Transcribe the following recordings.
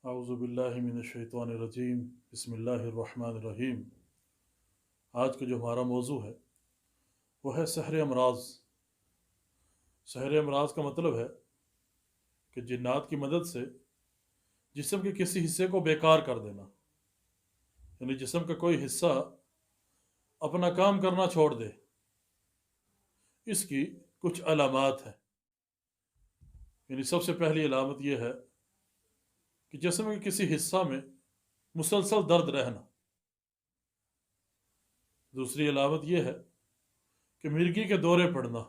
اعوذ باللہ من الشیطان الرجیم، بسم اللہ الرحمن الرحیم۔ آج کا جو ہمارا موضوع ہے وہ ہے سحر امراض۔ سحر امراض کا مطلب ہے کہ جنات کی مدد سے جسم کے کسی حصے کو بیکار کر دینا، یعنی جسم کا کوئی حصہ اپنا کام کرنا چھوڑ دے۔ اس کی کچھ علامات ہیں، یعنی سب سے پہلی علامت یہ ہے کہ جسم کے کسی حصہ میں مسلسل درد رہنا۔ دوسری علامت یہ ہے کہ مرگی کے دورے پڑنا۔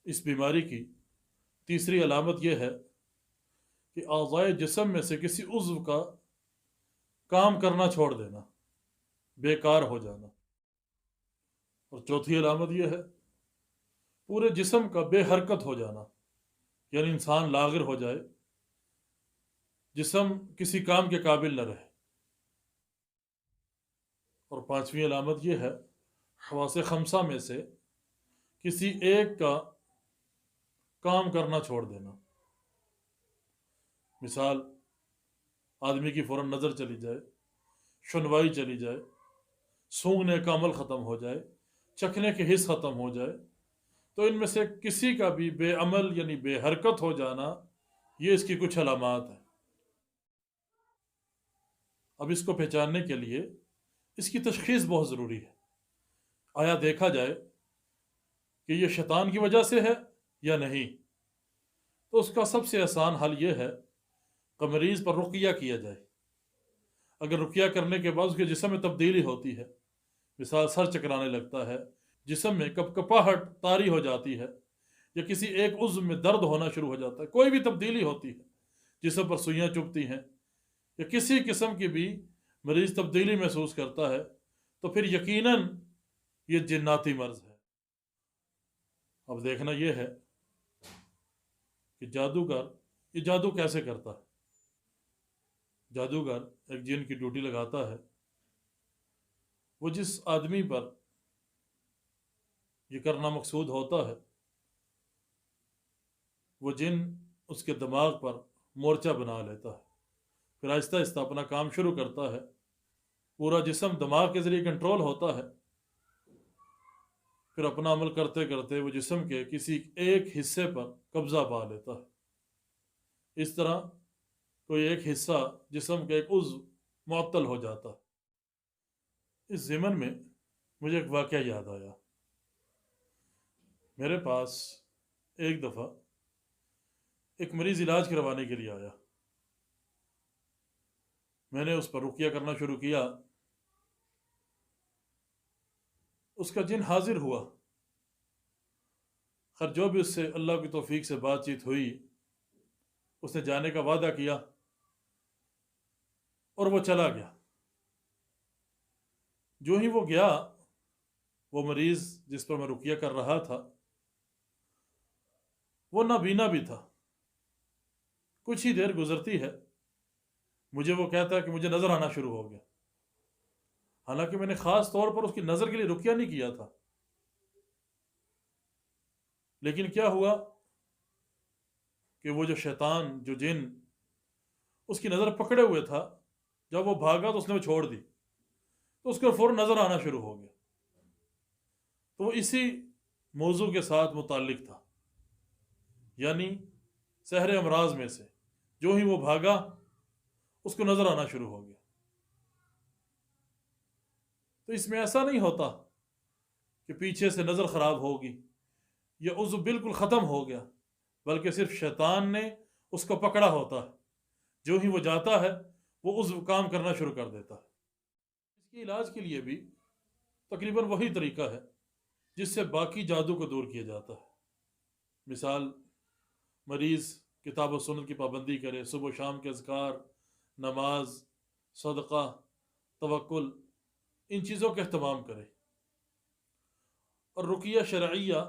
اس بیماری کی تیسری علامت یہ ہے کہ اعضائے جسم میں سے کسی عضو کا کام کرنا چھوڑ دینا، بیکار ہو جانا۔ اور چوتھی علامت یہ ہے پورے جسم کا بے حرکت ہو جانا، یعنی انسان لاغر ہو جائے، جسم کسی کام کے قابل نہ رہے۔ اور پانچویں علامت یہ ہے حواس خمسہ میں سے کسی ایک کا کام کرنا چھوڑ دینا۔ مثال، آدمی کی فوراً نظر چلی جائے، شنوائی چلی جائے، سونگھنے کا عمل ختم ہو جائے، چکھنے کے حس ختم ہو جائے، تو ان میں سے کسی کا بھی بے عمل یعنی بے حرکت ہو جانا، یہ اس کی کچھ علامات ہیں۔ اب اس کو پہچاننے کے لیے اس کی تشخیص بہت ضروری ہے۔ آیا دیکھا جائے کہ یہ شیطان کی وجہ سے ہے یا نہیں؟ تو اس کا سب سے آسان حل یہ ہے کہ مریض پر رقیہ کیا جائے۔ اگر رقیہ کرنے کے بعد اس کے جسم میں تبدیلی ہوتی ہے، مثال سر چکرانے لگتا ہے، جسم میں کپ کپاہٹ طاری ہو جاتی ہے، یا کسی ایک عضو میں درد ہونا شروع ہو جاتا ہے، کوئی بھی تبدیلی ہوتی ہے، جسم پر سوئیاں چبھتی ہیں، یا کسی قسم کی بھی مریض تبدیلی محسوس کرتا ہے، تو پھر یقیناً یہ جناتی مرض ہے۔ اب دیکھنا یہ ہے کہ جادوگر یہ جادو کیسے کرتا ہے۔ جادوگر ایک جن کی ڈیوٹی لگاتا ہے، وہ جس آدمی پر یہ کرنا مقصود ہوتا ہے، وہ جن اس کے دماغ پر مورچہ بنا لیتا ہے، پھر آہستہ آہستہ اپنا کام شروع کرتا ہے، پورا جسم دماغ کے ذریعے کنٹرول ہوتا ہے، پھر اپنا عمل کرتے کرتے وہ جسم کے کسی ایک حصے پر قبضہ پا لیتا ہے۔ اس طرح کوئی ایک حصہ جسم کا ایک عضو معطل ہو جاتا ہے۔ اس ضمن میں مجھے ایک واقعہ یاد آیا۔ میرے پاس ایک دفعہ ایک مریض علاج کروانے کے لیے آیا۔ میں نے اس پر رقیہ کرنا شروع کیا۔ اس کا جن حاضر ہوا، خیر جو بھی اس سے اللہ کی توفیق سے بات چیت ہوئی، اس نے جانے کا وعدہ کیا اور وہ چلا گیا۔ جو ہی وہ گیا، وہ مریض جس پر میں رقیہ کر رہا تھا وہ نابینا بھی تھا۔ کچھ ہی دیر گزرتی ہے، مجھے وہ کہتا ہے کہ مجھے نظر آنا شروع ہو گیا، حالانکہ میں نے خاص طور پر اس کی نظر کے لیے رقیہ نہیں کیا تھا۔ لیکن کیا ہوا کہ وہ جو شیطان، جو جن اس کی نظر پکڑے ہوئے تھا، جب وہ بھاگا تو اس نے وہ چھوڑ دی، تو اس کو فوراً نظر آنا شروع ہو گیا۔ تو وہ اسی موضوع کے ساتھ متعلق تھا، یعنی سحر امراض میں سے جو ہی وہ بھاگا اس کو نظر آنا شروع ہو گیا۔ تو اس میں ایسا نہیں ہوتا کہ پیچھے سے نظر خراب ہوگی یا عضو بالکل ختم ہو گیا، بلکہ صرف شیطان نے اس کو پکڑا ہوتا ہے۔ جو ہی وہ جاتا ہے وہ عضو کام کرنا شروع کر دیتا ہے۔ اس کے علاج کے لیے بھی تقریباً وہی طریقہ ہے جس سے باقی جادو کو دور کیا جاتا ہے۔ مثال، مریض کتاب و سنت کی پابندی کرے، صبح و شام کے اذکار، نماز، صدقہ، توکل، ان چیزوں کا اہتمام کرے، اور رقیہ شرعیہ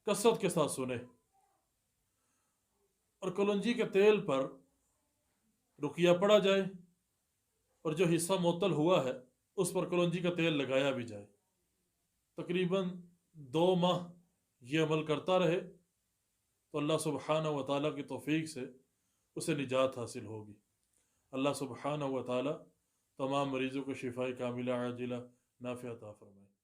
کثرت کے ساتھ سنے، اور کلونجی کے تیل پر رقیہ پڑا جائے، اور جو حصہ معطل ہوا ہے اس پر کلونجی کا تیل لگایا بھی جائے۔ تقریباً 2 ماہ یہ عمل کرتا رہے تو اللہ سبحانہ و تعالیٰ کی توفیق سے اسے نجات حاصل ہوگی۔ اللہ سبحانہ و تعالی تمام مریضوں کو شفائے کاملہ عاجلہ نافع عطا فرمائے۔